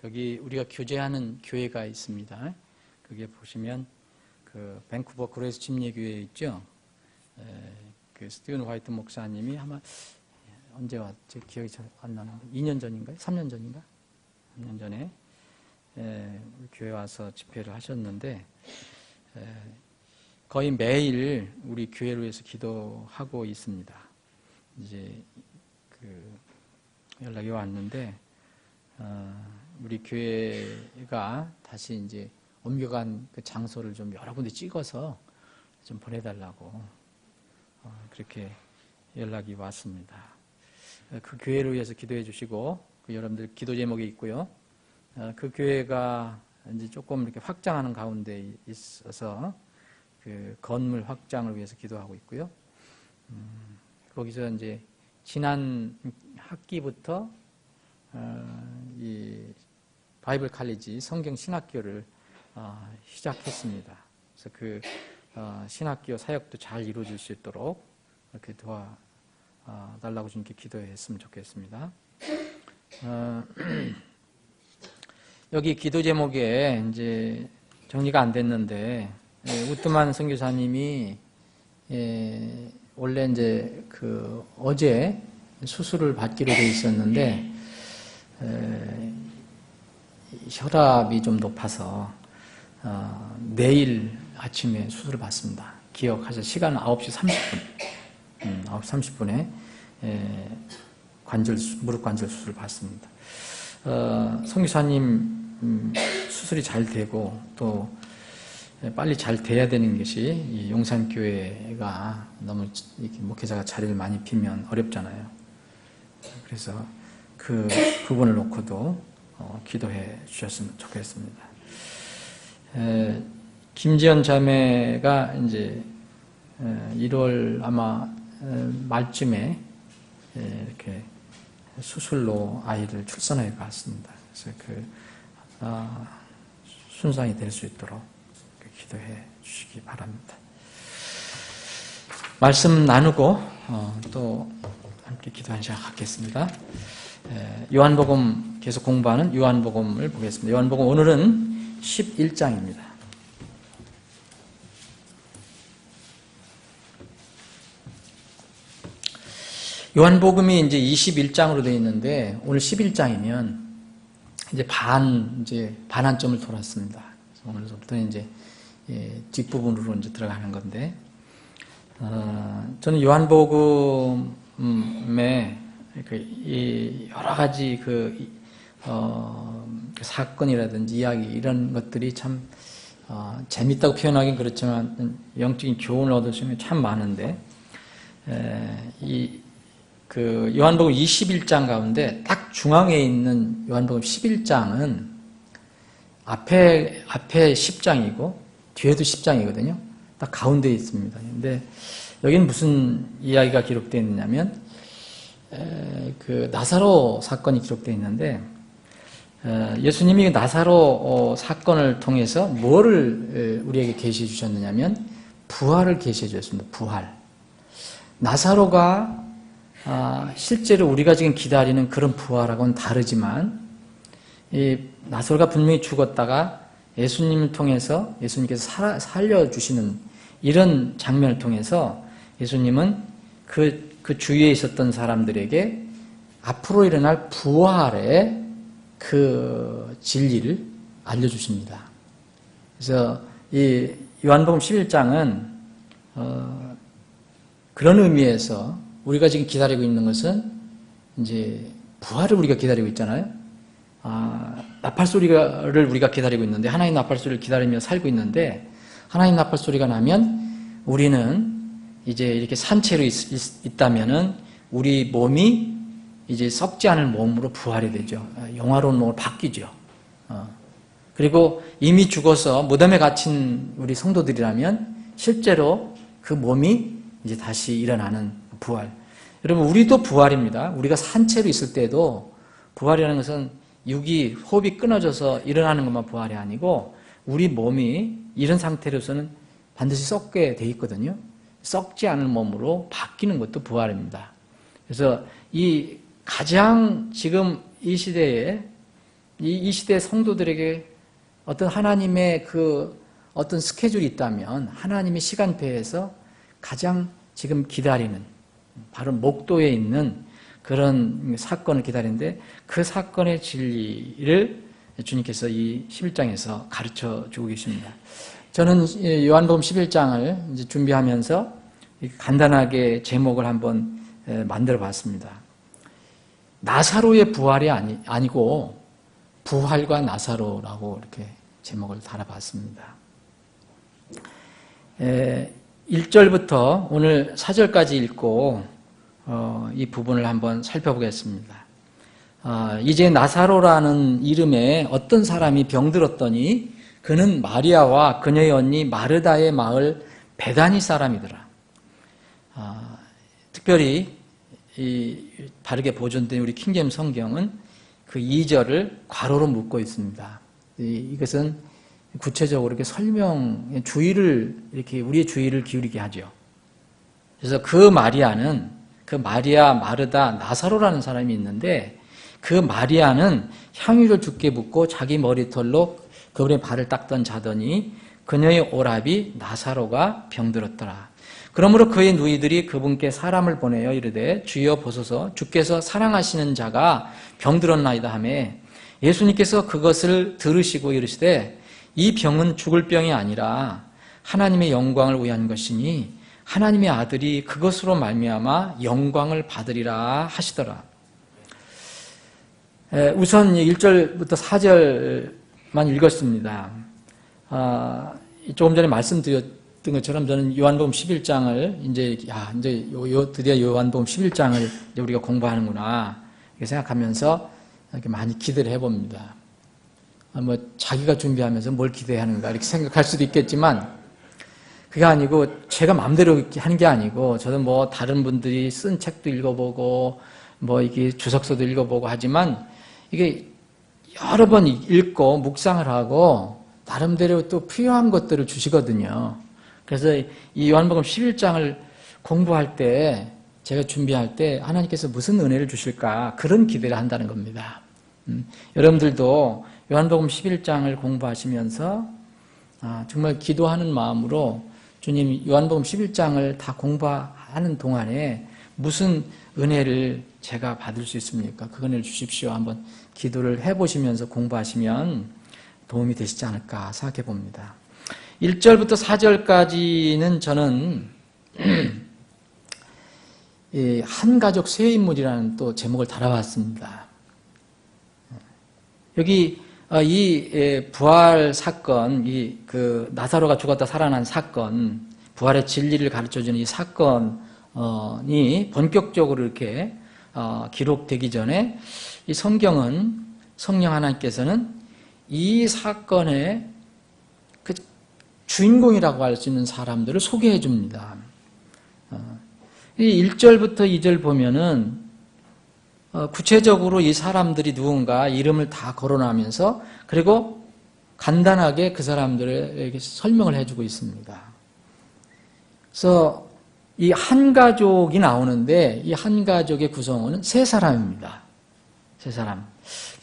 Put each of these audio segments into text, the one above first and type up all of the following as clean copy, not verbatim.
거기 우리가 교제하는 교회가 있습니다. 거기에 보시면 그 밴쿠버 그레이스 침례교회 있죠. 그 스티븐 화이트 목사님이 아마 언제 왔지 기억이 잘 안 나는데 2년 전인가요? 3년 전인가? 3년 전에 우리 교회 와서 집회를 하셨는데 거의 매일 우리 교회를 위해서 기도하고 있습니다. 이제 그 연락이 왔는데 우리 교회가 다시 이제 옮겨간 그 장소를 좀 여러 군데 찍어서 좀 보내달라고 그렇게 연락이 왔습니다. 그 교회를 위해서 기도해 주시고 그 여러분들 기도 제목이 있고요. 그 교회가 이제 조금 이렇게 확장하는 가운데 있어서 그 건물 확장을 위해서 기도하고 있고요. 거기서 이제 지난 학기부터 이 바이블 칼리지 성경 신학교를 시작했습니다. 그래서 그 신학교 사역도 잘 이루어질 수 있도록 이렇게 도와달라고 주님께 기도했으면 좋겠습니다. 여기 기도 제목에 이제 정리가 안 됐는데 우트만 선교사님이 원래 이제 그 어제 수술을 받기로 돼 있었는데 혈압이 좀 높아서 내일 아침에 수술을 받습니다. 기억하세요. 시간은 9시 30분. 9시 30분에 무릎 관절 수술을 받습니다. 선교사님 수술이 잘 되고 또 빨리 잘 돼야 되는 것이 이 용산교회가 너무 이렇게 목회자가 자리를 많이 비면 어렵잖아요. 그래서 그 부분을 놓고도 기도해 주셨으면 좋겠습니다. 김지연 자매가 이제 1월 아마 말쯤에 이렇게 수술로 아이를 출산해 갔습니다. 그래서 그 순상이 될 수 있도록 기도해 주시기 바랍니다. 말씀 나누고 또 함께 기도한 시간 갖겠습니다. 요한복음 계속 공부하는 요한복음을 보겠습니다. 요한복음 오늘은 11장입니다. 요한복음이 이제 21장으로 되어 있는데 오늘 11장이면 이제 반환점을 돌았습니다. 오늘부터 이제 뒷부분으로 이제 들어가는 건데 저는 요한복음에 여러 가지 사건이라든지 이야기 이런 것들이 참 재밌다고 표현하기는 그렇지만 영적인 교훈을 얻을 수 있는 게 참 많은데 그 요한복음 21장 가운데 딱 중앙에 있는 요한복음 11장은 앞에 10장이고 뒤에도 10장이거든요. 딱 가운데에 있습니다. 근데 여기는 무슨 이야기가 기록되어 있느냐면 그 나사로 사건이 기록되어 있는데 예수님이 나사로 사건을 통해서 뭐를 우리에게 계시해 주셨느냐면 부활을 계시해 주셨습니다. 부활. 나사로가 실제로 우리가 지금 기다리는 그런 부활하고는 다르지만 이 나사로가 분명히 죽었다가 예수님을 통해서 예수님께서 살려주시는 이런 장면을 통해서 예수님은 그 주위에 있었던 사람들에게 앞으로 일어날 부활의 그 진리를 알려주십니다. 그래서 이 요한복음 11장은 그런 의미에서 우리가 지금 기다리고 있는 것은 이제 부활을 우리가 기다리고 있잖아요. 나팔소리를 우리가 기다리고 있는데 하나님 나팔소리를 기다리며 살고 있는데 하나님 나팔소리가 나면 우리는 이제 이렇게 산채로 있다면은 우리 몸이 이제 썩지 않을 몸으로 부활이 되죠. 영화로운 몸으로 바뀌죠. 그리고 이미 죽어서 무덤에 갇힌 우리 성도들이라면 실제로 그 몸이 이제 다시 일어나는 부활. 여러분 우리도 부활입니다. 우리가 산채로 있을 때도 부활이라는 것은 육이 호흡이 끊어져서 일어나는 것만 부활이 아니고 우리 몸이 이런 상태로서는 반드시 썩게 돼 있거든요. 썩지 않을 몸으로 바뀌는 것도 부활입니다. 그래서 이 가장 지금 이 시대에 이 시대 성도들에게 어떤 하나님의 어떤 스케줄이 있다면 하나님의 시간표에서 가장 지금 기다리는 바로 목도에 있는 그런 사건을 기다리는데 그 사건의 진리를 주님께서 이 11장에서 가르쳐 주고 계십니다. 저는 요한복음 11장을 이제 준비하면서 간단하게 제목을 한번 만들어 봤습니다. 나사로의 부활이 아니고 부활과 나사로라고 이렇게 제목을 달아봤습니다. 1절부터 오늘 4절까지 읽고 이 부분을 한번 살펴보겠습니다. 이제 나사로라는 이름의 어떤 사람이 병들었더니 그는 마리아와 그녀의 언니 마르다의 마을 베다니 사람이더라. 특별히 바르게 보존된 우리 킹제임 성경은 그 2절을 괄호로 묶고 있습니다. 이것은 구체적으로 이렇게 설명의 주의를 이렇게 우리의 주의를 기울이게 하죠. 그래서 그 마리아는 그 마리아 마르다 나사로라는 사람이 있는데 그 마리아는 향유를 두께 붓고 자기 머리털로 그분의 발을 닦던 자더니 그녀의 오라비 나사로가 병들었더라. 그러므로 그의 누이들이 그분께 사람을 보내어 이르되 주여 보소서 주께서 사랑하시는 자가 병들었나이다 하매 예수님께서 그것을 들으시고 이르시되 이 병은 죽을 병이 아니라 하나님의 영광을 위한 것이니 하나님의 아들이 그것으로 말미암아 영광을 받으리라 하시더라. 우선 1절부터 4절만 읽었습니다. 조금 전에 말씀드렸던 것처럼 저는 요한복음 11장을 이제 드디어 요한복음 11장을 이제 우리가 공부하는구나 이렇게 생각하면서 이렇게 많이 기대를 해봅니다. 자기가 준비하면서 뭘 기대하는가 이렇게 생각할 수도 있겠지만 그게 아니고 제가 마음대로 하는 게 아니고 저도 다른 분들이 쓴 책도 읽어보고 이게 주석서도 읽어보고 하지만 이게 여러 번 읽고 묵상을 하고 나름대로 또 필요한 것들을 주시거든요. 그래서 이 요한복음 11장을 공부할 때 제가 준비할 때 하나님께서 무슨 은혜를 주실까 그런 기대를 한다는 겁니다. 여러분들도 요한복음 11장을 공부하시면서 정말 기도하는 마음으로 주님 요한복음 11장을 다 공부하는 동안에 무슨 은혜를 제가 받을 수 있습니까? 그 은혜를 주십시오. 한번 기도를 해보시면서 공부하시면 도움이 되시지 않을까 생각해 봅니다. 1절부터 4절까지는 저는 한 가족 세 인물이라는 또 제목을 달아봤습니다. 여기 이 부활 사건, 그 나사로가 죽었다 살아난 사건, 부활의 진리를 가르쳐주는 이 사건이 본격적으로 이렇게 기록되기 전에 이 성경은 성령 하나님께서는 이 사건의 그 주인공이라고 할 수 있는 사람들을 소개해 줍니다. 이 1절부터 2절 보면은 구체적으로 이 사람들이 누군가 이름을 다 거론하면서 그리고 간단하게 그 사람들에게 설명을 해주고 있습니다. 그래서 이 한 가족이 나오는데 이 한 가족의 구성원은 세 사람입니다. 세 사람.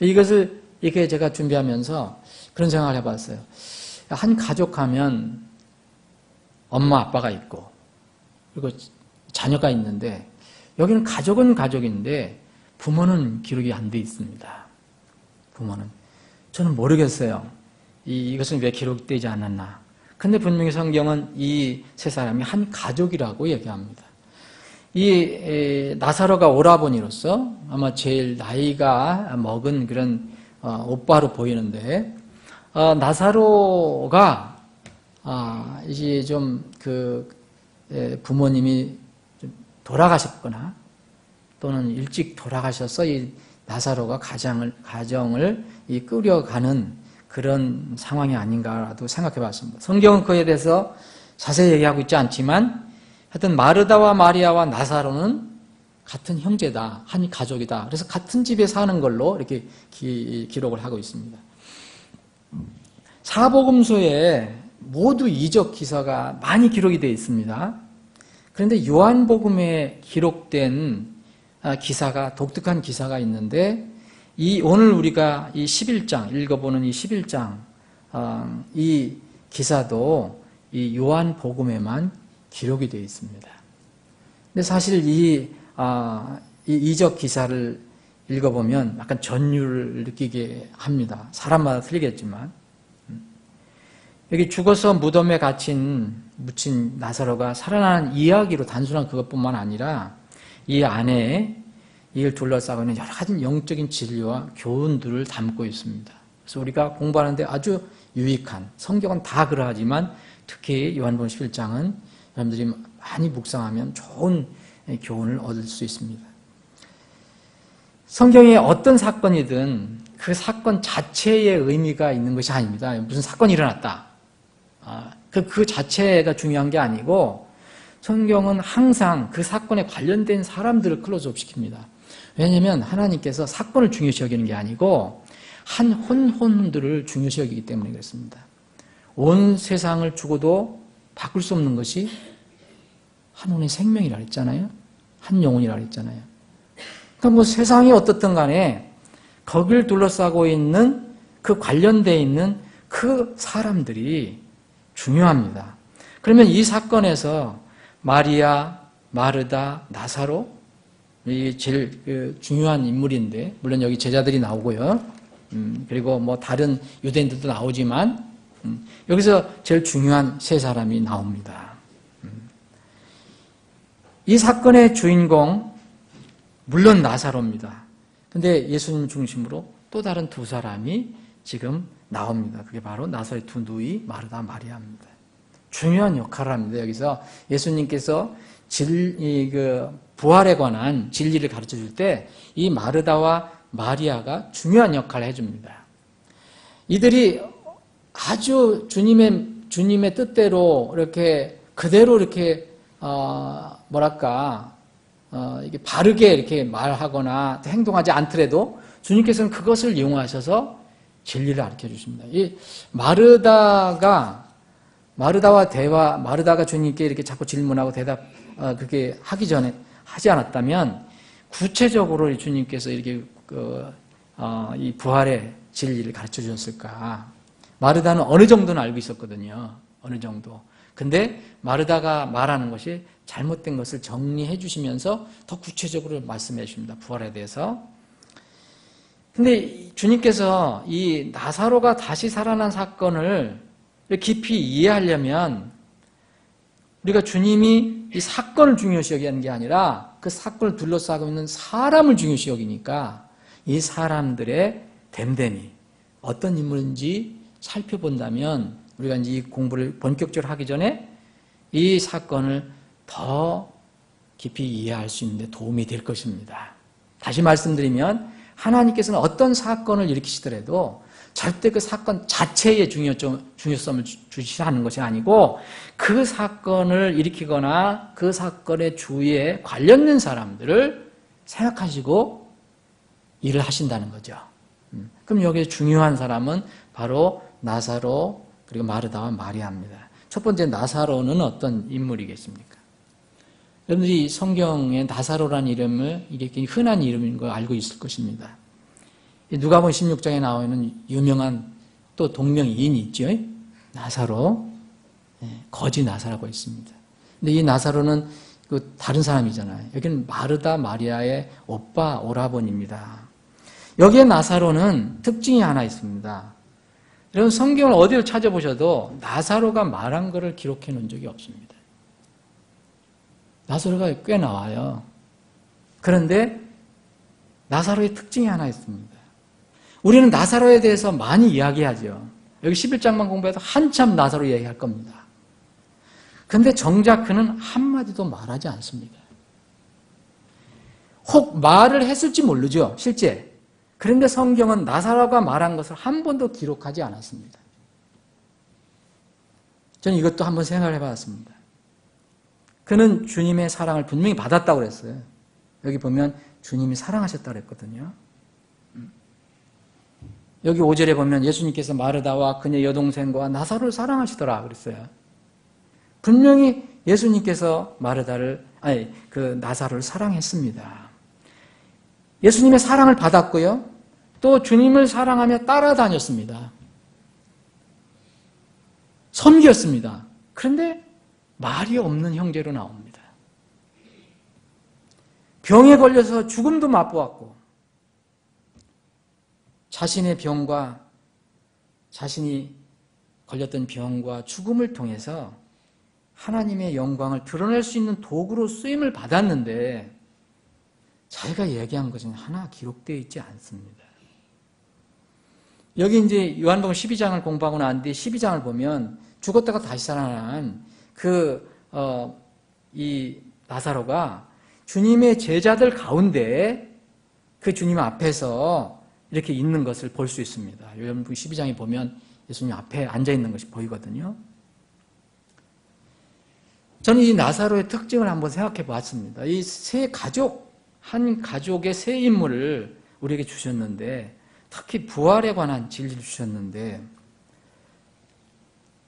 이것을 이렇게 제가 준비하면서 그런 생각을 해봤어요. 한 가족 하면 엄마 아빠가 있고 그리고 자녀가 있는데 여기는 가족은 가족인데 부모는 기록이 안 돼 있습니다. 부모는. 저는 모르겠어요. 이것은 왜 기록되지 않았나. 근데 분명히 성경은 이 세 사람이 한 가족이라고 얘기합니다. 이 나사로가 오라버니로서 아마 제일 나이가 먹은 그런 오빠로 보이는데 나사로가 이제 좀 부모님이 좀 돌아가셨거나 또는 일찍 돌아가셔서 이 나사로가 가정을 끌어가는 그런 상황이 아닌가라도 생각해 봤습니다. 성경은 그에 대해서 자세히 얘기하고 있지 않지만 하여튼 마르다와 마리아와 나사로는 같은 형제다, 한 가족이다. 그래서 같은 집에 사는 걸로 이렇게 기록을 하고 있습니다. 사복음서에 모두 이적 기사가 많이 기록이 되어 있습니다. 그런데 요한복음에 기록된 기사가 독특한 기사가 있는데 오늘 우리가 이 11장, 읽어보는 이 11장, 이 기사도 이 요한 복음에만 기록이 되어 있습니다. 근데 사실 이 이적 기사를 읽어보면 약간 전율을 느끼게 합니다. 사람마다 틀리겠지만. 여기 죽어서 무덤에 묻힌 나사로가 살아나는 이야기로 단순한 그것뿐만 아니라 이 안에 이를 둘러싸고 있는 여러 가지 영적인 진리와 교훈들을 담고 있습니다. 그래서 우리가 공부하는데 아주 유익한, 성경은 다 그러하지만 특히 요한복음 11장은 여러분들이 많이 묵상하면 좋은 교훈을 얻을 수 있습니다. 성경에 어떤 사건이든 그 사건 자체의 의미가 있는 것이 아닙니다. 무슨 사건이 일어났다. 그 자체가 중요한 게 아니고 성경은 항상 그 사건에 관련된 사람들을 클로즈업 시킵니다. 왜냐하면 하나님께서 사건을 중요시 여기는 게 아니고 한 혼혼들을 중요시 여기기 때문에 그렇습니다. 온 세상을 주고도 바꿀 수 없는 것이 한 혼의 생명이라 했잖아요. 한 영혼이라 했잖아요. 그러니까 뭐 세상이 어떻든 간에 거기를 둘러싸고 있는 그 관련되어 있는 그 사람들이 중요합니다. 그러면 이 사건에서 마리아, 마르다, 나사로 이 제일 중요한 인물인데 물론 여기 제자들이 나오고요. 그리고 뭐 다른 유대인들도 나오지만 여기서 제일 중요한 세 사람이 나옵니다. 이 사건의 주인공 물론 나사로입니다. 근데 예수님 중심으로 또 다른 두 사람이 지금 나옵니다. 그게 바로 나사로의 두 누이 마르다, 마리아입니다. 중요한 역할을 합니다. 여기서 예수님께서 부활에 관한 진리를 가르쳐 줄 때 이 마르다와 마리아가 중요한 역할을 해줍니다. 이들이 아주 주님의 뜻대로 이렇게 그대로 이렇게 이게 바르게 이렇게 말하거나 행동하지 않더라도 주님께서는 그것을 이용하셔서 진리를 가르쳐 주십니다. 이 마르다가 주님께 이렇게 자꾸 질문하고 그렇게 하기 전에 하지 않았다면 구체적으로 주님께서 이렇게 이 부활의 진리를 가르쳐 주셨을까? 마르다는 어느 정도는 알고 있었거든요. 어느 정도. 근데 마르다가 말하는 것이 잘못된 것을 정리해 주시면서 더 구체적으로 말씀해 주십니다. 부활에 대해서. 근데 주님께서 이 나사로가 다시 살아난 사건을 깊이 이해하려면 우리가 주님이 이 사건을 중요시 여기는 게 아니라 그 사건을 둘러싸고 있는 사람을 중요시 여기니까 이 사람들의 됨됨이 어떤 인물인지 살펴본다면 우리가 이제 이 공부를 본격적으로 하기 전에 이 사건을 더 깊이 이해할 수 있는 데 도움이 될 것입니다. 다시 말씀드리면 하나님께서는 어떤 사건을 일으키시더라도 절대 그 사건 자체의 중요성을 주시하는 것이 아니고 그 사건을 일으키거나 그 사건의 주위에 관련된 사람들을 생각하시고 일을 하신다는 거죠. 그럼 여기에 중요한 사람은 바로 나사로 그리고 마르다와 마리아입니다. 첫 번째 나사로는 어떤 인물이겠습니까? 여러분들이 성경에 나사로라는 이름을 이렇게 흔한 이름인 걸 알고 있을 것입니다. 누가복음 16장에 나와 있는 유명한 또 동명이인이 있죠. 나사로, 거지 나사라고 있습니다. 근데 이 나사로는 다른 사람이잖아요. 여기는 마르다 마리아의 오빠 오라버니입니다. 여기에 나사로는 특징이 하나 있습니다. 여러분 성경을 어디를 찾아보셔도 나사로가 말한 것을 기록해 놓은 적이 없습니다. 나사로가 꽤 나와요. 그런데 나사로의 특징이 하나 있습니다. 우리는 나사로에 대해서 많이 이야기하죠. 여기 11장만 공부해도 한참 나사로 이야기할 겁니다. 그런데 정작 그는 한마디도 말하지 않습니다. 혹 말을 했을지 모르죠, 실제. 그런데 성경은 나사로가 말한 것을 한 번도 기록하지 않았습니다. 저는 이것도 한번 생각을 해봤습니다. 그는 주님의 사랑을 분명히 받았다고 그랬어요. 여기 보면 주님이 사랑하셨다고 그랬거든요. 여기 5절에 보면 예수님께서 마르다와 그녀의 여동생과 나사로를 사랑하시더라 그랬어요. 분명히 예수님께서 나사로를 사랑했습니다. 예수님의 사랑을 받았고요. 또 주님을 사랑하며 따라다녔습니다. 섬겼습니다. 그런데 말이 없는 형제로 나옵니다. 병에 걸려서 죽음도 맛보았고 자신의 병과 자신이 걸렸던 병과 죽음을 통해서 하나님의 영광을 드러낼 수 있는 도구로 쓰임을 받았는데 자기가 얘기한 것은 하나 기록되어 있지 않습니다. 여기 이제 요한복음 12장을 공부하고 난 뒤에 12장을 보면 죽었다가 다시 살아난 이 나사로가 주님의 제자들 가운데 그 주님 앞에서 이렇게 있는 것을 볼 수 있습니다. 요한복음 12장에 보면 예수님 앞에 앉아 있는 것이 보이거든요. 저는 이 나사로의 특징을 한번 생각해 봤습니다. 이 세 가족, 한 가족의 세 인물을 우리에게 주셨는데 특히 부활에 관한 진리를 주셨는데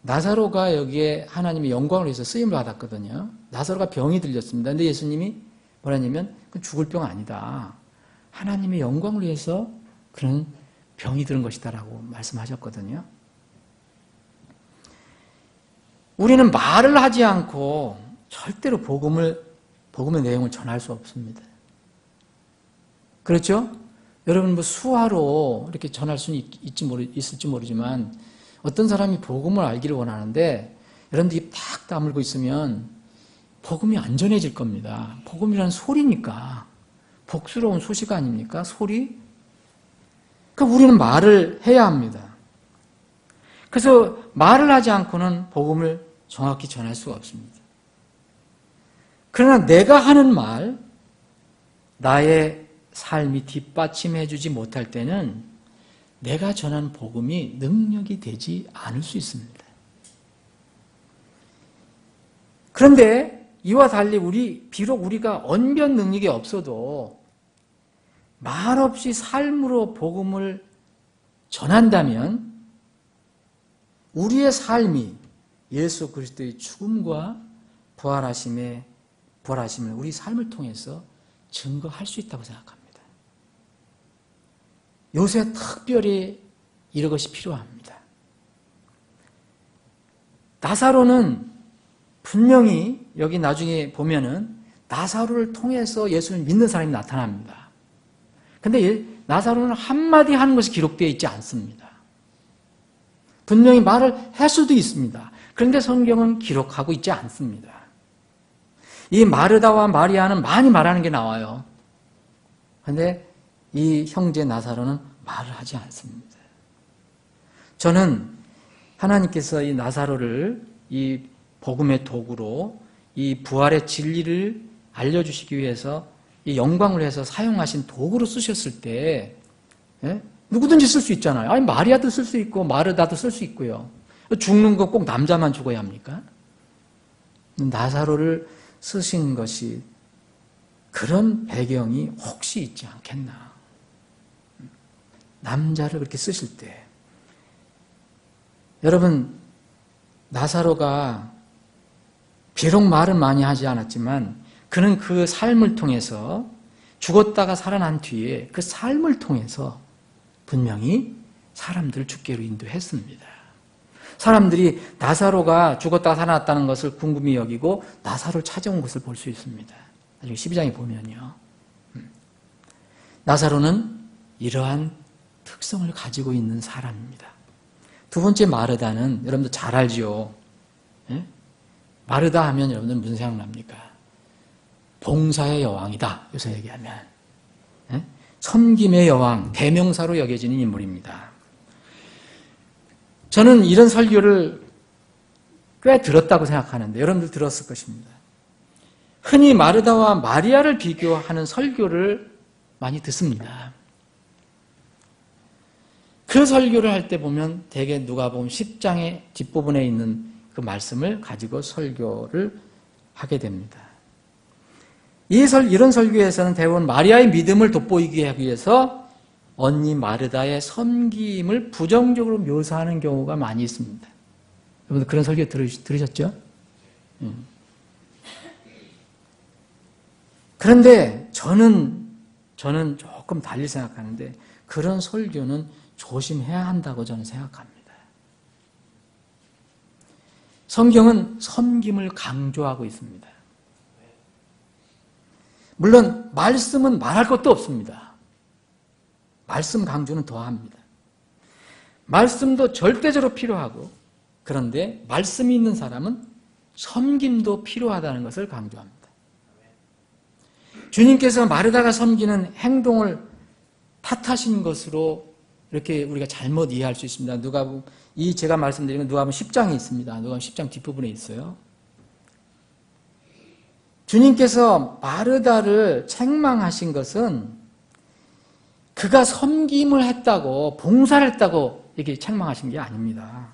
나사로가 여기에 하나님의 영광을 위해서 쓰임을 받았거든요. 나사로가 병이 들렸습니다. 근데 예수님이 뭐라냐면 그건 죽을 병 아니다. 하나님의 영광을 위해서 그런 병이 들은 것이다라고 말씀하셨거든요. 우리는 말을 하지 않고 절대로 복음의 내용을 전할 수 없습니다. 그렇죠? 여러분 뭐 수화로 이렇게 전할 수는 있을지 모르지만 어떤 사람이 복음을 알기를 원하는데 여러분들이 딱 다물고 있으면 복음이 안 전해질 겁니다. 복음이라는 소리니까 복스러운 소식 아닙니까? 소리? 그러니까 우리는 말을 해야 합니다. 그래서 말을 하지 않고는 복음을 정확히 전할 수가 없습니다. 그러나 내가 하는 말, 나의 삶이 뒷받침해 주지 못할 때는 내가 전한 복음이 능력이 되지 않을 수 있습니다. 그런데 이와 달리 비록 우리가 언변 능력이 없어도 말없이 삶으로 복음을 전한다면 우리의 삶이 예수 그리스도의 죽음과 부활하심을 우리 삶을 통해서 증거할 수 있다고 생각합니다. 요새 특별히 이런 것이 필요합니다. 나사로는 분명히 여기 나중에 보면은 나사로를 통해서 예수를 믿는 사람이 나타납니다. 근데 나사로는 한마디 하는 것이 기록되어 있지 않습니다. 분명히 말을 할 수도 있습니다. 그런데 성경은 기록하고 있지 않습니다. 이 마르다와 마리아는 많이 말하는 게 나와요. 그런데 이 형제 나사로는 말을 하지 않습니다. 저는 하나님께서 이 나사로를 이 복음의 도구로 이 부활의 진리를 알려주시기 위해서 이 영광을 위해서 사용하신 도구로 쓰셨을 때 누구든지 쓸 수 있잖아요. 아니 마리아도 쓸 수 있고 마르다도 쓸 수 있고요. 죽는 거 꼭 남자만 죽어야 합니까? 나사로를 쓰신 것이 그런 배경이 혹시 있지 않겠나. 남자를 그렇게 쓰실 때 여러분 나사로가 비록 말은 많이 하지 않았지만 그는 그 삶을 통해서 죽었다가 살아난 뒤에 그 삶을 통해서 분명히 사람들을 주께로 인도했습니다. 사람들이 나사로가 죽었다가 살아났다는 것을 궁금히 여기고 나사로를 찾아온 것을 볼 수 있습니다. 나중에 12장에 보면요. 나사로는 이러한 특성을 가지고 있는 사람입니다. 두 번째 마르다는 여러분들 잘 알죠. 예? 마르다 하면 여러분들 무슨 생각납니까? 봉사의 여왕이다. 요새 얘기하면. 예? 섬김의 여왕, 대명사로 여겨지는 인물입니다. 저는 이런 설교를 꽤 들었다고 생각하는데 여러분들 들었을 것입니다. 흔히 마르다와 마리아를 비교하는 설교를 많이 듣습니다. 그 설교를 할 때 보면 대개 누가복음 10장의 뒷부분에 있는 그 말씀을 가지고 설교를 하게 됩니다. 이런 설교에서는 대부분 마리아의 믿음을 돋보이게 하기 위해서 언니 마르다의 섬김을 부정적으로 묘사하는 경우가 많이 있습니다. 여러분들 그런 설교 들으셨죠? 그런데 저는 조금 달리 생각하는데 그런 설교는 조심해야 한다고 저는 생각합니다. 성경은 섬김을 강조하고 있습니다. 물론 말씀은 말할 것도 없습니다. 말씀 강조는 더합니다. 말씀도 절대적으로 필요하고, 그런데 말씀이 있는 사람은 섬김도 필요하다는 것을 강조합니다. 주님께서 마르다가 섬기는 행동을 탓하신 것으로 이렇게 우리가 잘못 이해할 수 있습니다. 제가 말씀드리면 누가복음 10장에 있습니다. 누가복음 10장 뒷부분에 있어요. 주님께서 마르다를 책망하신 것은 그가 섬김을 했다고, 봉사를 했다고 이렇게 책망하신 게 아닙니다.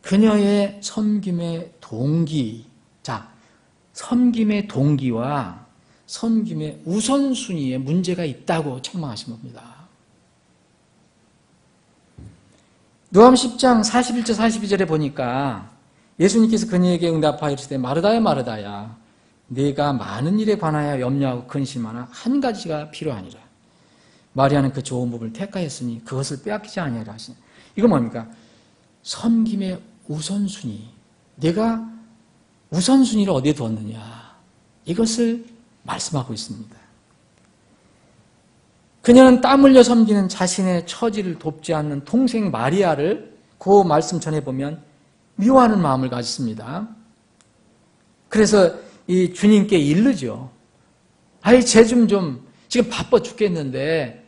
그녀의 섬김의 동기, 섬김의 동기와 섬김의 우선순위에 문제가 있다고 책망하신 겁니다. 누가복음 10장 41절 42절에 보니까 예수님께서 그녀에게 응답하여 이르시되 마르다야 마르다야 네가 많은 일에 관하여 염려하고 근심하나 한 가지가 필요하니라. 마리아는 그 좋은 부분을 택하였으니 그것을 빼앗기지 아니하리라 하시니, 이건 뭡니까? 섬김의 우선순위. 내가 우선순위를 어디에 두었느냐, 이것을 말씀하고 있습니다. 그녀는 땀 흘려 섬기는 자신의 처지를 돕지 않는 동생 마리아를 그 말씀 전에 보면 미워하는 마음을 가졌습니다. 그래서 이 주님께 이르죠. 아이, 쟤 좀 지금 바빠 죽겠는데,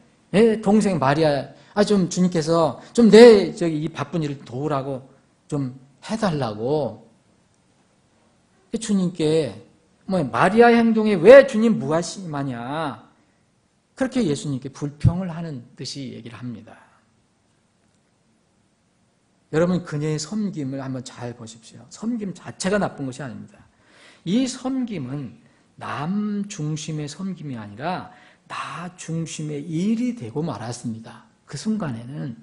동생 마리아, 좀 주님께서 좀 이 바쁜 일을 도우라고 좀 해달라고. 주님께 마리아의 행동에 왜 주님 무관심하냐, 그렇게 예수님께 불평을 하는 듯이 얘기를 합니다. 여러분, 그녀의 섬김을 한번 잘 보십시오. 섬김 자체가 나쁜 것이 아닙니다. 이 섬김은 남 중심의 섬김이 아니라 나 중심의 일이 되고 말았습니다. 그 순간에는.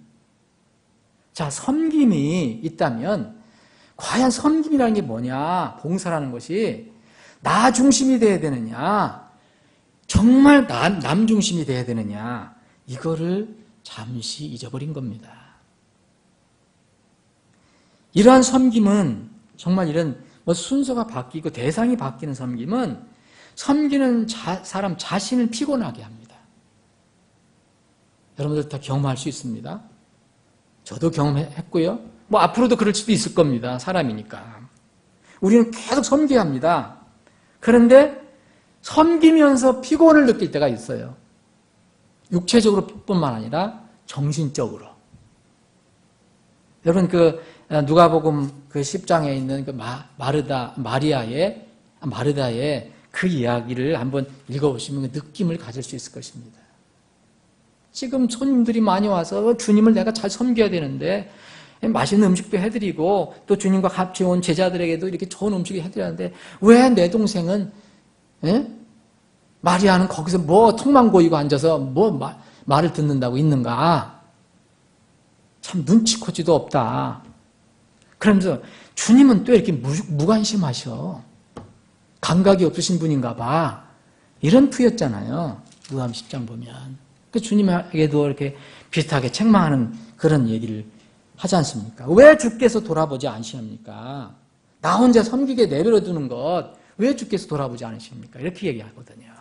자, 섬김이 있다면 과연 섬김이라는 게 뭐냐, 봉사라는 것이 나 중심이 돼야 되느냐, 정말 남 중심이 돼야 되느냐, 이거를 잠시 잊어버린 겁니다. 이러한 섬김은 정말 이런 순서가 바뀌고 대상이 바뀌는 섬김은 섬기는 사람 자신을 피곤하게 합니다. 여러분들 다 경험할 수 있습니다. 저도 경험했고요. 앞으로도 그럴 수도 있을 겁니다. 사람이니까. 우리는 계속 섬겨야 합니다. 그런데 섬기면서 피곤을 느낄 때가 있어요. 육체적으로 뿐만 아니라 정신적으로. 여러분, 누가복음 10장에 있는 마르다의 그 이야기를 한번 읽어보시면 느낌을 가질 수 있을 것입니다. 지금 손님들이 많이 와서 주님을 내가 잘 섬겨야 되는데, 맛있는 음식도 해드리고 또 주님과 같이 온 제자들에게도 이렇게 좋은 음식을 해드렸는데, 왜 내 동생은, 마리아는 거기서 턱만 고이고 앉아서 말을 듣는다고 있는가? 참 눈치코지도 없다. 그러면서 주님은 또 이렇게 무관심하셔. 감각이 없으신 분인가 봐. 이런 투였잖아요. 누가복음 10장 보면. 주님에게도 이렇게 비슷하게 책망하는 그런 얘기를 하지 않습니까? 왜 주께서 돌아보지 않으십니까? 나 혼자 섬기게 내버려 두는 것 왜 주께서 돌아보지 않으십니까? 이렇게 얘기하거든요.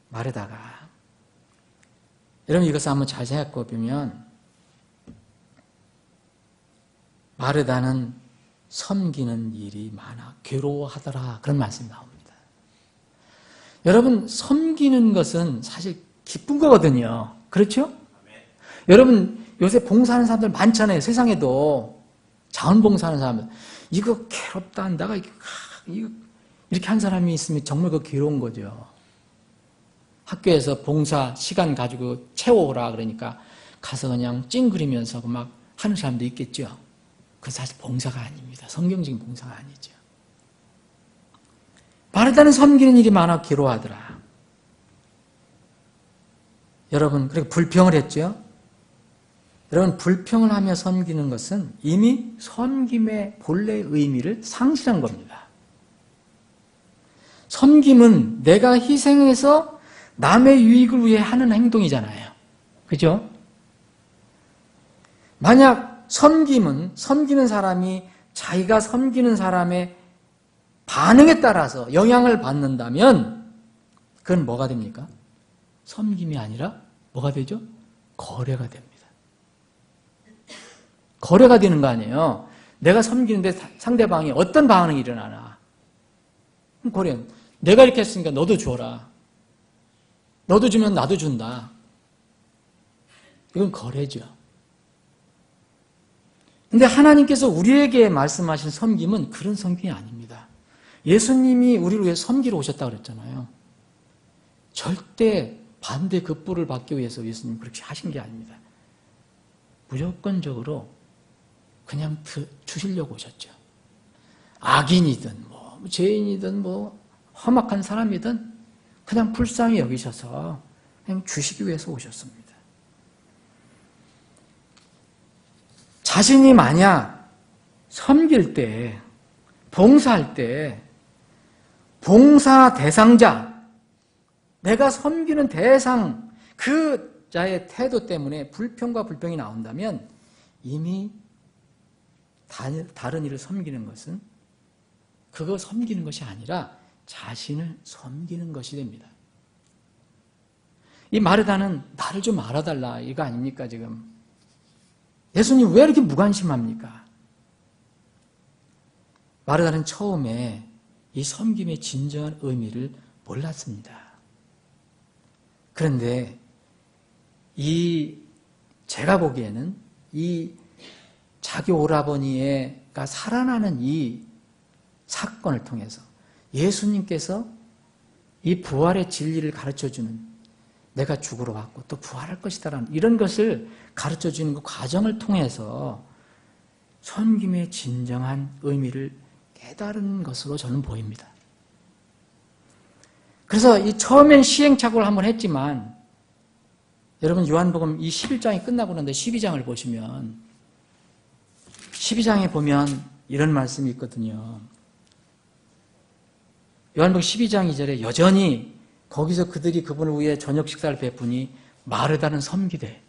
마르다가. 여러분, 이것을 한번 잘 생각해 보면 마르다는 섬기는 일이 많아 괴로워하더라, 그런 말씀이 나옵니다. 여러분, 섬기는 것은 사실 기쁜 거거든요. 그렇죠? 여러분, 요새 봉사하는 사람들 많잖아요. 세상에도 자원봉사하는 사람들. 이거 괴롭다, 내가 이렇게 한 사람이 있으면 정말 그 괴로운 거죠. 학교에서 봉사 시간 가지고 채워오라 그러니까 가서 그냥 찡그리면서 막 하는 사람도 있겠죠. 그건 사실 봉사가 아닙니다. 성경적인 봉사가 아니죠. 마르다는 섬기는 일이 많아 괴로워하더라. 여러분, 그렇게 불평을 했죠. 여러분, 불평을 하며 섬기는 것은 이미 섬김의 본래의 의미를 상실한 겁니다. 섬김은 내가 희생해서 남의 유익을 위해 하는 행동이잖아요. 그죠? 만약 섬기는 사람이 자기가 섬기는 사람의 반응에 따라서 영향을 받는다면 그건 뭐가 됩니까? 섬김이 아니라 뭐가 되죠? 거래가 됩니다. 거래가 되는 거 아니에요. 내가 섬기는데 상대방이 어떤 반응이 일어나나. 거래. 내가 이렇게 했으니까 너도 줘라. 너도 주면 나도 준다. 이건 거래죠. 근데 하나님께서 우리에게 말씀하신 섬김은 그런 섬김이 아닙니다. 예수님이 우리를 위해 섬기러 오셨다고 그랬잖아요. 절대 반대 급부를 받기 위해서 예수님 그렇게 하신 게 아닙니다. 무조건적으로 그냥 주시려고 오셨죠. 악인이든 죄인이든 험악한 사람이든 그냥 불쌍히 여기셔서 그냥 주시기 위해서 오셨습니다. 자신이 만약 섬길 때, 봉사할 때 봉사 대상자, 내가 섬기는 대상, 그 자의 태도 때문에 불평과 불평이 나온다면 이미 다른 일을 섬기는 것은 그거 섬기는 것이 아니라 자신을 섬기는 것이 됩니다. 이 마르다는 나를 좀 알아달라 이거 아닙니까 지금? 예수님 왜 이렇게 무관심합니까? 마르다는 처음에 이 섬김의 진정한 의미를 몰랐습니다. 그런데 제가 보기에는 이 자기 오라버니가 살아나는 이 사건을 통해서 예수님께서 이 부활의 진리를 가르쳐주는 내가 죽으러 왔고 또 부활할 것이다라는 이런 것을 가르쳐주는 그 과정을 통해서 섬김의 진정한 의미를 깨달은 것으로 저는 보입니다. 그래서 이 처음엔 시행착오를 한번 했지만 여러분 요한복음 이 11장이 끝나고 나는데 12장을 보시면 12장에 보면 이런 말씀이 있거든요. 요한복음 12장 2절에 여전히 거기서 그들이 그분을 위해 저녁 식사를 베푸니 마르다는 섬기되,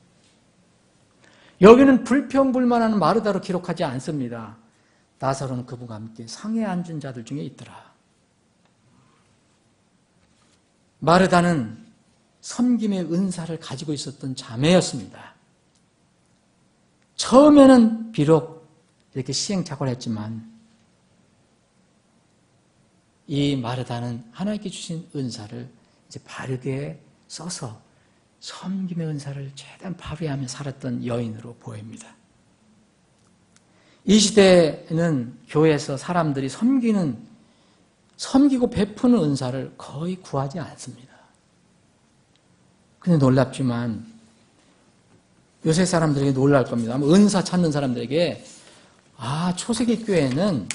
여기는 불평불만하는 마르다로 기록하지 않습니다. 나사로는 그분과 함께 상에 앉은 자들 중에 있더라. 마르다는 섬김의 은사를 가지고 있었던 자매였습니다. 처음에는 비록 이렇게 시행착오를 했지만 이 마르다는 하나님께 주신 은사를 이제 바르게 써서 섬김의 은사를 최대한 발휘하며 살았던 여인으로 보입니다. 이 시대에는 교회에서 사람들이 섬기고 베푸는 은사를 거의 구하지 않습니다. 근데 놀랍지만 요새 사람들에게 놀랄 겁니다. 은사 찾는 사람들에게 초세기 교회는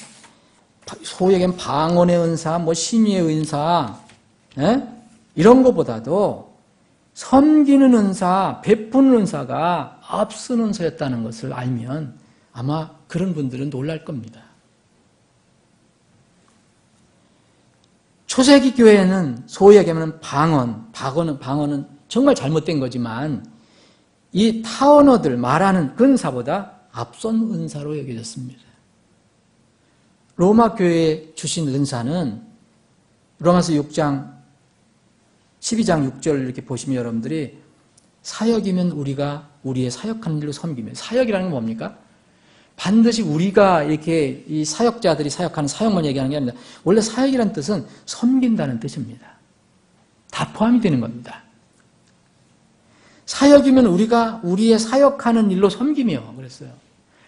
소위 얘기하면 방언의 은사, 신유의 은사, 이런 것보다도 섬기는 은사, 베푸는 은사가 앞선 은사였다는 것을 알면 아마 그런 분들은 놀랄 겁니다. 초세기 교회는 소위 얘기하면 방언은 정말 잘못된 거지만 이 타언어들 말하는 그 은사보다 앞선 은사로 여겨졌습니다. 로마 교회에 주신 은사는 로마서 6장 12장 6절 이렇게 보시면 여러분들이 사역이면 우리가 우리의 사역하는 일로 섬기면, 사역이라는 건 뭡니까? 반드시 우리가 이렇게 이 사역자들이 사역하는 사역만 얘기하는 게 아닙니다. 원래 사역이라는 뜻은 섬긴다는 뜻입니다. 다 포함이 되는 겁니다. 사역이면 우리가 우리의 사역하는 일로 섬기며 그랬어요.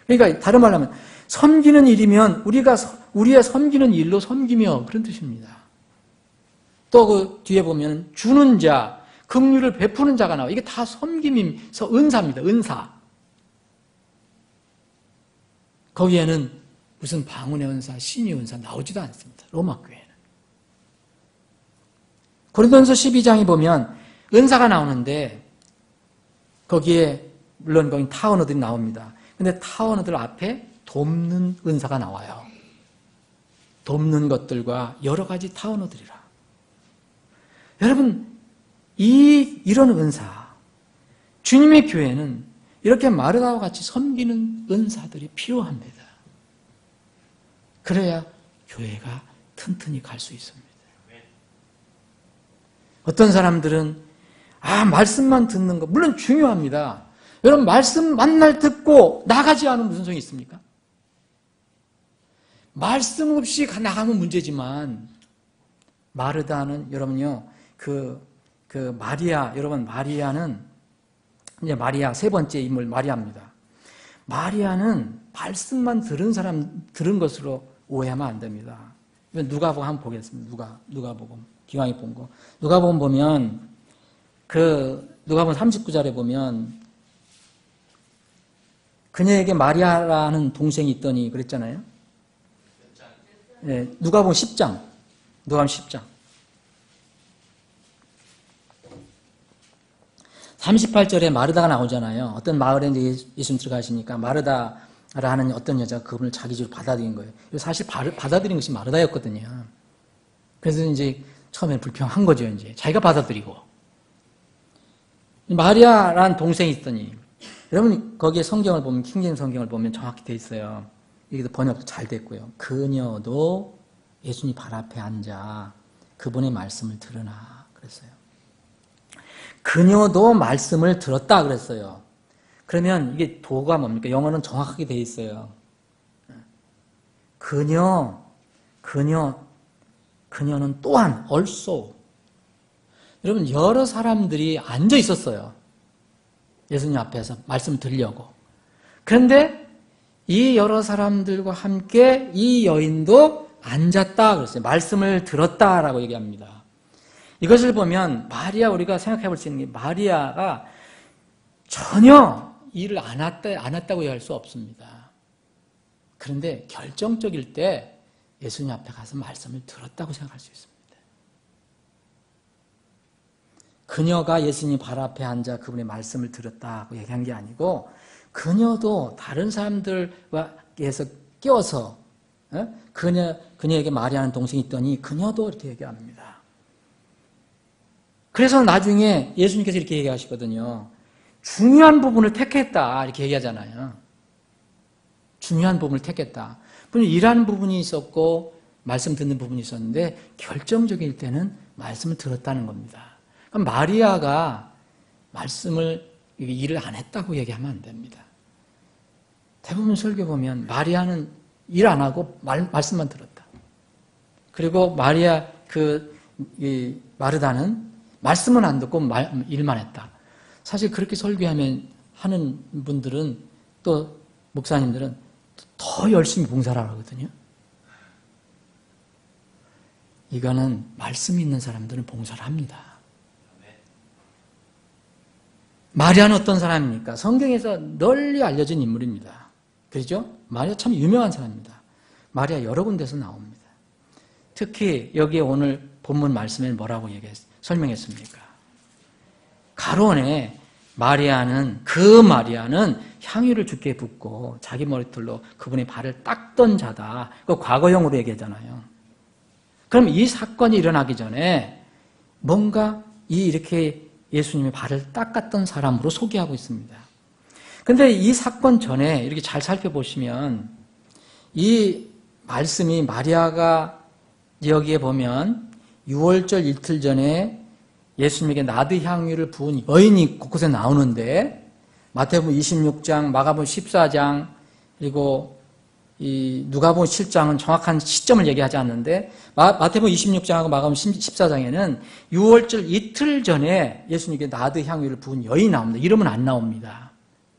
그러니까 다른 말로 하면 섬기는 일이면 우리가 우리의 섬기는 일로 섬기며 그런 뜻입니다. 또 그 뒤에 보면 주는 자, 긍휼을 베푸는 자가 나와. 이게 다 섬김이면서 은사입니다. 은사. 거기에는 무슨 방언의 은사, 신의 은사 나오지도 않습니다. 로마 교회는. 고린도전서 12장에 보면 은사가 나오는데 거기에 물론 거기 타언어들이 나옵니다. 근데 타언어들 앞에 돕는 은사가 나와요. 돕는 것들과 여러 가지 타언어들이라. 여러분, 이런 은사, 주님의 교회는 이렇게 마르다와 같이 섬기는 은사들이 필요합니다. 그래야 교회가 튼튼히 갈 수 있습니다. 어떤 사람들은 말씀만 듣는 거 물론 중요합니다. 여러분 말씀 만날 듣고 나가지 않으면 무슨 소용이 있습니까? 말씀 없이 나가면 문제지만 마르다는 여러분요 마리아 여러분 마리아는 이제 마리아 세 번째 인물 마리아입니다. 마리아는 말씀만 들은 것으로 오해하면 안 됩니다. 누가복음 한번 보겠습니다. 누가복음 기왕에 본 거. 누가복음 보면 누가복음 39절에 보면 그녀에게 마리아라는 동생이 있더니 그랬잖아요. 네, 누가복음 10장. 누가복음 10장. 38절에 마르다가 나오잖아요. 어떤 마을에 이제 예수님 들어가시니까 마르다라는 어떤 여자가 그분을 자기 집으로 받아들인 거예요. 사실 받아들인 것이 마르다였거든요. 그래서 이제 처음에 불평한 거죠. 이제 자기가 받아들이고. 마리아라는 동생이 있더니 여러분 거기에 성경을 보면 킹제임 성경을 보면 정확히 돼 있어요. 여기도 번역도 잘 됐고요. 그녀도 예수님 발 앞에 앉아 그분의 말씀을 들으나 그랬어요. 그녀도 말씀을 들었다 그랬어요. 그러면 이게 도가 뭡니까? 영어는 정확하게 돼 있어요. 그녀는 또한 also. 여러분 여러 사람들이 앉아 있었어요. 예수님 앞에서 말씀을 들으려고. 그런데 이 여러 사람들과 함께 이 여인도 앉았다 그랬어요. 말씀을 들었다라고 얘기합니다. 이것을 보면 마리아 우리가 생각해 볼 수 있는 게 마리아가 전혀 일을 안 했다고 얘기할 수 없습니다. 그런데 결정적일 때 예수님 앞에 가서 말씀을 들었다고 생각할 수 있습니다. 그녀가 예수님 발 앞에 앉아 그분의 말씀을 들었다고 얘기한 게 아니고 그녀도 다른 사람들과에서 껴서 그녀에게 마리아라는 동생이 있더니 그녀도 이렇게 얘기합니다. 그래서 나중에 예수님께서 이렇게 얘기하시거든요. 중요한 부분을 택했다 이렇게 얘기하잖아요. 중요한 부분을 택했다. 물론 일하는 부분이 있었고 말씀 듣는 부분이 있었는데 결정적일 때는 말씀을 들었다는 겁니다. 그럼 마리아가 일을 안 했다고 얘기하면 안 됩니다. 대부분 설교 보면 마리아는 일 안 하고 말씀만 들었다. 그리고 마르다는 말씀은 안 듣고 일만 했다. 사실 그렇게 하는 분들은 또 목사님들은 더 열심히 봉사를 하거든요. 이거는 말씀이 있는 사람들은 봉사를 합니다. 마리아는 어떤 사람입니까? 성경에서 널리 알려진 인물입니다. 그렇죠? 마리아 참 유명한 사람입니다. 마리아 여러 군데서 나옵니다. 특히 여기에 오늘 본문 말씀에 뭐라고 설명했습니까? 가론에 마리아는 향유를 주께 붓고 자기 머리털로 그분의 발을 닦던 자다. 그 과거형으로 얘기하잖아요. 그럼 이 사건이 일어나기 전에 뭔가 이렇게 예수님의 발을 닦았던 사람으로 소개하고 있습니다. 그런데 이 사건 전에 이렇게 잘 살펴보시면 이 말씀이 마리아가 여기에 보면 6월절 이틀 전에 예수님에게 나드 향유를 부은 여인이 곳곳에 나오는데 마태복음 26장, 마가복음 14장 그리고 이 누가복음 7장은 정확한 시점을 얘기하지 않는데 마태복음 26장하고 마가복음 14장에는 6월절 이틀 전에 예수님께 나드 향유를 부은 여인이 나옵니다. 이름은 안 나옵니다.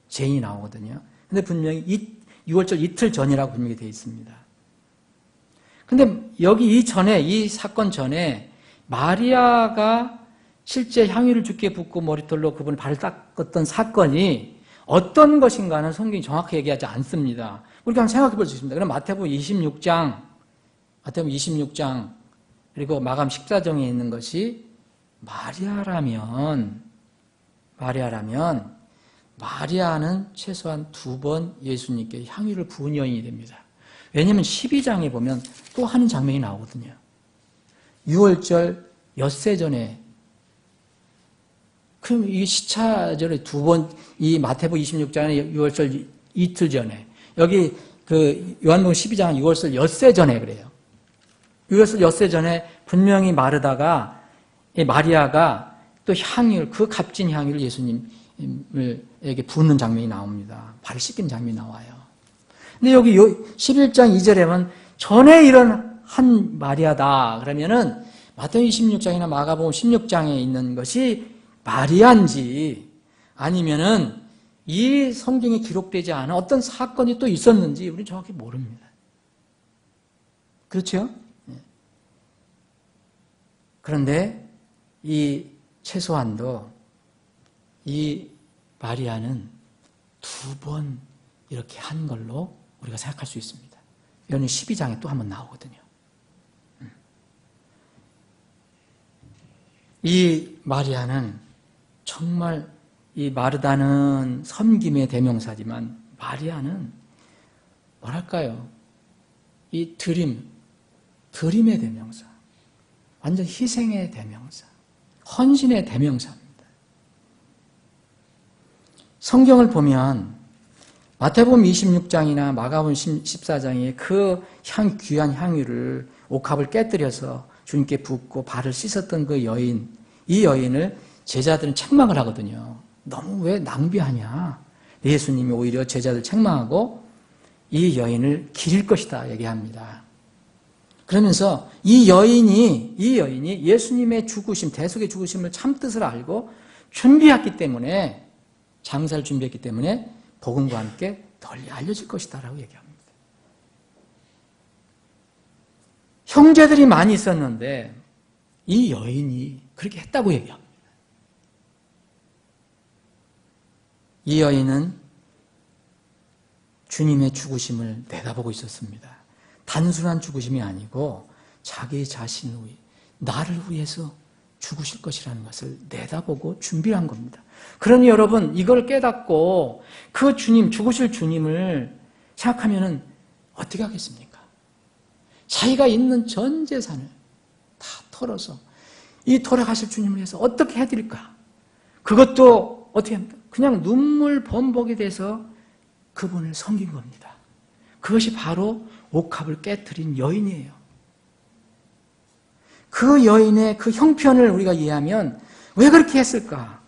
죄인이 나오거든요. 근데 분명히 6월절 이틀 전이라고 분명히 되어 있습니다. 근데 여기 이 사건 전에 마리아가 실제 향유를 주께 붓고 머리털로 그분의 발을 닦았던 사건이 어떤 것인가는 성경이 정확히 얘기하지 않습니다. 우리가 한번 생각해 볼 수 있습니다. 그럼 마태복음 26장 그리고 마가복음 14장에 있는 것이 마리아라면 마리아는 최소한 2번 예수님께 향유를 부은 여인이 됩니다. 왜냐하면 12장에 보면 또 한 장면이 나오거든요. 6월절 엿새 전에 그럼 이 시차절에 두 번, 이 마태복음 26장에 6월절 이틀 전에, 여기 그 요한복음 12장 6월절 엿새 전에 그래요. 6월절 엿새 전에 분명히 마르다가, 이 마리아가 또 향유를, 그 값진 향유를 예수님에게 붓는 장면이 나옵니다. 발을 씻긴 장면이 나와요. 근데 여기 11장 2절에는 전에 이런 한 마리아다. 그러면은 마태복음 26장이나 마가복음 16장에 있는 것이 마리아인지 아니면은 이 성경에 기록되지 않은 어떤 사건이 또 있었는지 우리는 정확히 모릅니다. 그렇죠? 그런데 이 최소한도 이 마리아는 두 번 이렇게 한 걸로 우리가 생각할 수 있습니다. 이거는 12장에 또 한 번 나오거든요. 이 마리아는 정말 이 마르다는 섬김의 대명사지만 마리아는 뭐랄까요? 이 드림의 대명사. 완전 희생의 대명사. 헌신의 대명사입니다. 성경을 보면 마태복음 26장이나 마가복음 14장에 그 귀한 향유를 옥합을 깨뜨려서 주님께 붓고 발을 씻었던 그 여인, 이 여인을 제자들은 책망을 하거든요. 너무 왜 낭비하냐? 예수님이 오히려 제자들 책망하고 이 여인을 기릴 것이다 얘기합니다. 그러면서 이 여인이 예수님의 죽으심, 대속의 죽으심을 참뜻을 알고 준비했기 때문에, 장사를 준비했기 때문에 복음과 함께 널리 알려질 것이다 라고 얘기합니다. 형제들이 많이 있었는데 이 여인이 그렇게 했다고 얘기합니다. 이 여인은 주님의 죽으심을 내다보고 있었습니다. 단순한 죽으심이 아니고 자기 자신을 위해, 나를 위해서 죽으실 것이라는 것을 내다보고 준비한 겁니다. 그러니 여러분, 이걸 깨닫고 그 주님, 죽으실 주님을 생각하면은 어떻게 하겠습니까? 자기가 있는 전 재산을 다 털어서 이 돌아가실 주님을 위해서 어떻게 해드릴까? 그것도 어떻게 합니까? 그냥 눈물 범벅이 돼서 그분을 섬긴 겁니다. 그것이 바로 옥합을 깨트린 여인이에요. 그 여인의 그 형편을 우리가 이해하면 왜 그렇게 했을까?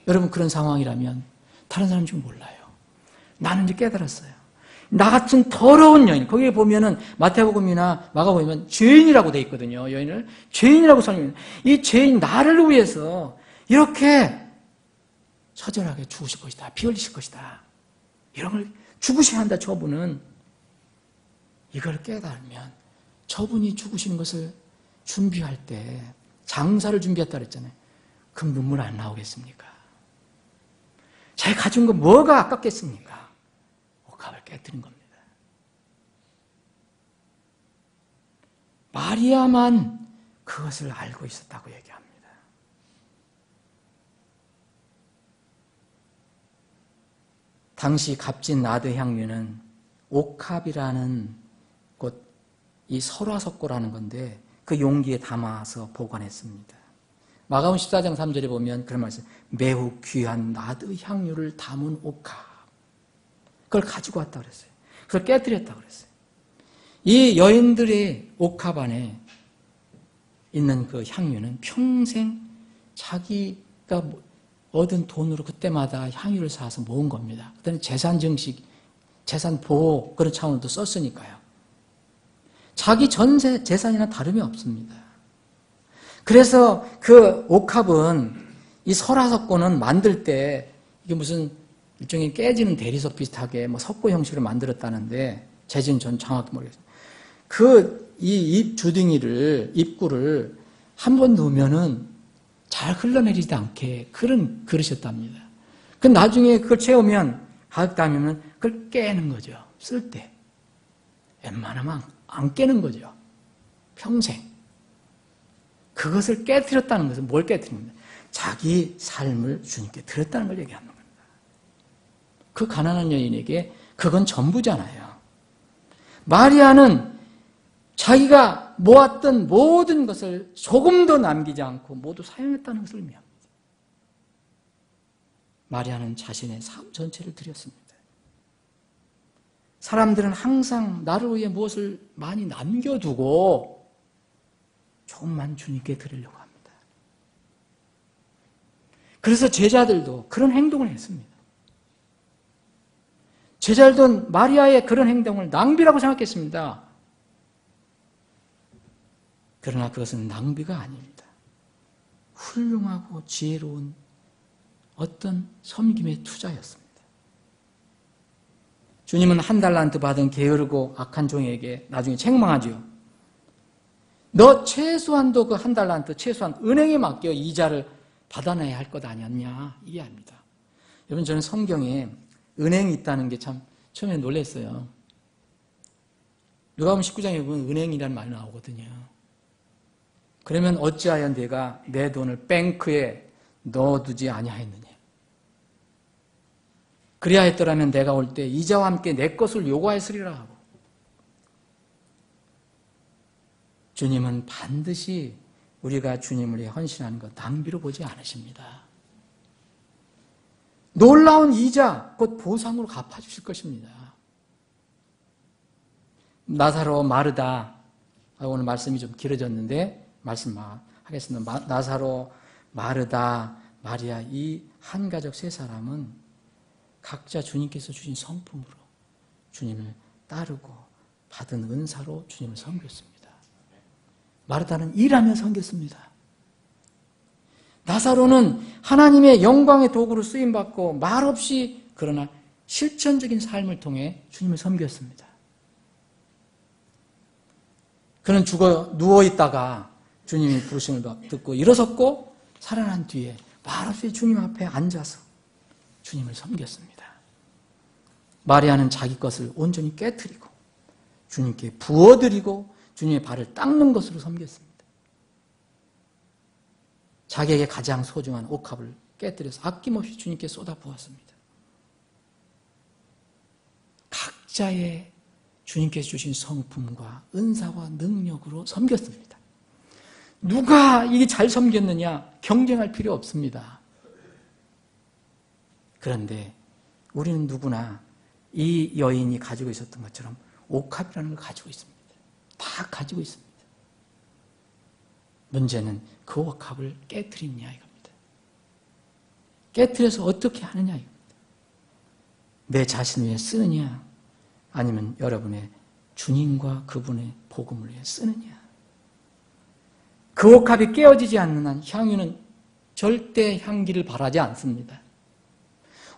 여러분, 그런 상황이라면 다른 사람 좀 몰라요. 나는 이제 깨달았어요. 나 같은 더러운 여인, 거기에 보면은 마태복음이나 마가복음은 죄인이라고 돼 있거든요. 여인을 죄인이라고 설명해요. 이 죄인 나를 위해서 이렇게 처절하게 죽으실 것이다. 피 흘리실 것이다. 이런 걸 죽으셔야 한다. 저분은 이걸 깨달으면 저분이 죽으시는 것을 준비할 때 장사를 준비했다 그랬잖아요. 그럼 눈물 안 나오겠습니까? 자기 가진 거 뭐가 아깝겠습니까? 옥합을 깨뜨린 겁니다. 마리아만 그것을 알고 있었다고 얘기합니다. 당시 값진 나드 향유는 옥합이라는 곳, 이 설화석고라는 건데 그 용기에 담아서 보관했습니다. 마가복음 14장 3절에 보면 그런 말씀, 매우 귀한 나드 향유를 담은 옥합. 그걸 가지고 왔다고 그랬어요. 그걸 깨뜨렸다고 그랬어요. 이 여인들의 옥합 안에 있는 그 향유는 평생 자기가 얻은 돈으로 그때마다 향유를 사서 모은 겁니다. 그때는 재산 증식, 재산 보호 그런 차원으로도 썼으니까요. 자기 전 재산이나 다름이 없습니다. 그래서 그 옥합은 이 설화석고는 만들 때 이게 무슨 일종의 깨지는 대리석 비슷하게 뭐 석고 형식으로 만들었다는데 재질은 전 정확히 모르겠어요. 이 입 주둥이를, 입구를 한 번 넣으면은 잘 흘러내리지 않게 그런 그릇이었답니다. 그 나중에 그걸 채우면 가득 담으면 그걸 깨는 거죠. 쓸 때. 웬만하면 안 깨는 거죠. 평생. 그것을 깨뜨렸다는 것은 뭘 깨뜨린 겁니다. 자기 삶을 주님께 드렸다는 걸 얘기하는 겁니다. 그 가난한 여인에게 그건 전부잖아요. 마리아는 자기가 모았던 모든 것을 조금도 남기지 않고 모두 사용했다는 것을 의미합니다. 마리아는 자신의 삶 전체를 드렸습니다. 사람들은 항상 나를 위해 무엇을 많이 남겨두고 조금만 주님께 드리려고 합니다. 그래서 제자들도 그런 행동을 했습니다. 제자들도 마리아의 그런 행동을 낭비라고 생각했습니다. 그러나 그것은 낭비가 아닙니다. 훌륭하고 지혜로운 어떤 섬김의 투자였습니다. 주님은 한 달란트 받은 게으르고 악한 종에게 나중에 책망하지요. 너 최소한도 그 한 달란트 최소한 은행에 맡겨 이자를 받아내야 할 것 아니었냐 이게 아닙니다. 여러분 저는 성경에 은행이 있다는 게 참 처음에 놀랐어요. 누가복음 19장에 보면 은행이라는 말이 나오거든요. 그러면 어찌하여 내가 내 돈을 뱅크에 넣어두지 아니하였느냐. 그리야 했더라면 내가 올 때 이자와 함께 내 것을 요구하였으리라 하고. 주님은 반드시 우리가 주님을 위해 헌신하는 것 낭비로 보지 않으십니다. 놀라운 이자 곧 보상으로 갚아주실 것입니다. 나사로 마르다 오늘 말씀이 좀 길어졌는데 말씀하겠습니다. 나사로 마르다 마리아 이 한 가족 세 사람은 각자 주님께서 주신 성품으로 주님을 따르고 받은 은사로 주님을 섬겼습니다. 마르다는 일하며 섬겼습니다. 나사로는 하나님의 영광의 도구로 쓰임받고 말없이 그러나 실천적인 삶을 통해 주님을 섬겼습니다. 그는 누워있다가 주님이 부르심을 듣고 일어섰고 살아난 뒤에 말없이 주님 앞에 앉아서 주님을 섬겼습니다. 마리아는 자기 것을 온전히 깨트리고 주님께 부어드리고 주님의 발을 닦는 것으로 섬겼습니다. 자기에게 가장 소중한 옥합을 깨뜨려서 아낌없이 주님께 쏟아부었습니다. 각자의 주님께서 주신 성품과 은사와 능력으로 섬겼습니다. 누가 이게 잘 섬겼느냐 경쟁할 필요 없습니다. 그런데 우리는 누구나 이 여인이 가지고 있었던 것처럼 옥합이라는 걸 가지고 있습니다. 다 가지고 있습니다. 문제는 그 옥합을 깨트리느냐 이겁니다. 깨트려서 어떻게 하느냐 이겁니다. 내 자신을 위해 쓰느냐 아니면 여러분의 주님과 그분의 복음을 위해 쓰느냐. 그 옥합이 깨어지지 않는 한 향유는 절대 향기를 발하지 않습니다.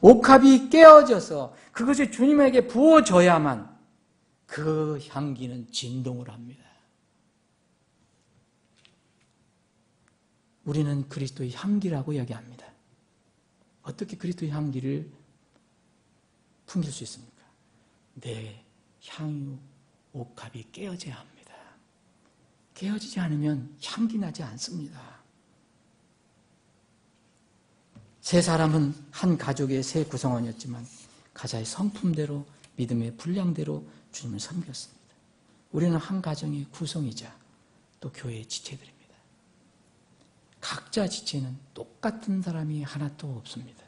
옥합이 깨어져서 그것이 주님에게 부어져야만 그 향기는 진동을 합니다. 우리는 그리스도의 향기라고 이야기합니다. 어떻게 그리스도의 향기를 풍길 수 있습니까? 내 향유 옥합이 깨어져야 합니다. 깨어지지 않으면 향기 나지 않습니다. 세 사람은 한 가족의 세 구성원이었지만 각자의 성품대로 믿음의 분량대로 주님을 섬겼습니다. 우리는 한 가정의 구성이자 또 교회의 지체들입니다. 각자 지체는 똑같은 사람이 하나도 없습니다.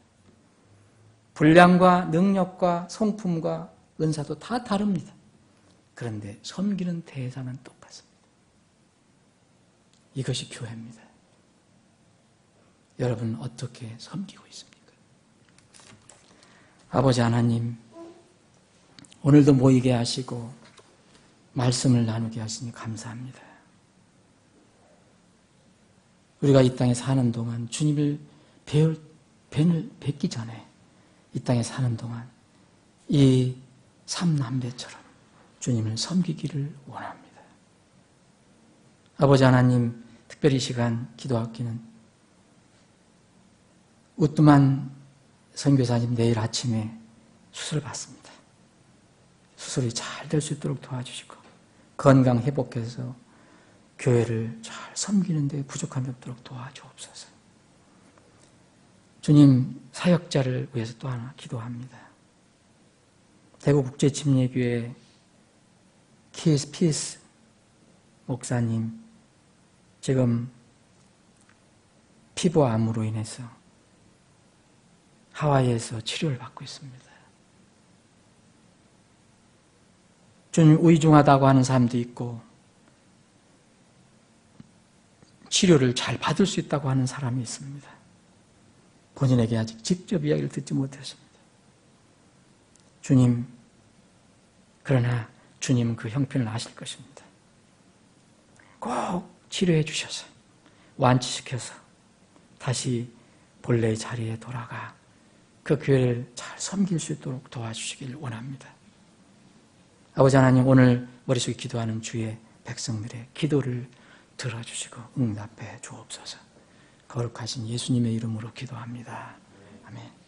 분량과 능력과 성품과 은사도 다 다릅니다. 그런데 섬기는 대상은 똑같습니다. 이것이 교회입니다. 여러분 어떻게 섬기고 있습니까? 아버지 하나님, 오늘도 모이게 하시고 말씀을 나누게 하시니 감사합니다. 우리가 이 땅에 사는 동안 주님을 뵙기 전에 이 땅에 사는 동안 이 삼남매처럼 주님을 섬기기를 원합니다. 아버지 하나님, 특별히 이 시간 기도하기는 우뚜만 선교사님 내일 아침에 수술 받습니다. 수술이 잘 될 수 있도록 도와주시고 건강 회복해서 교회를 잘 섬기는 데 부족함이 없도록 도와주옵소서. 주님, 사역자를 위해서 또 하나 기도합니다. 대구국제침례교회 피스 목사님 지금 피부암으로 인해서 하와이에서 치료를 받고 있습니다. 좀 의중하다고 하는 사람도 있고 치료를 잘 받을 수 있다고 하는 사람이 있습니다. 본인에게 아직 직접 이야기를 듣지 못했습니다. 주님, 그러나 주님은 그 형편을 아실 것입니다. 꼭 치료해 주셔서 완치시켜서 다시 본래의 자리에 돌아가 그 교회를 잘 섬길 수 있도록 도와주시길 원합니다. 아버지 하나님, 오늘 머릿속에 기도하는 주의 백성들의 기도를 들어주시고 응답해 주옵소서. 거룩하신 예수님의 이름으로 기도합니다. 아멘.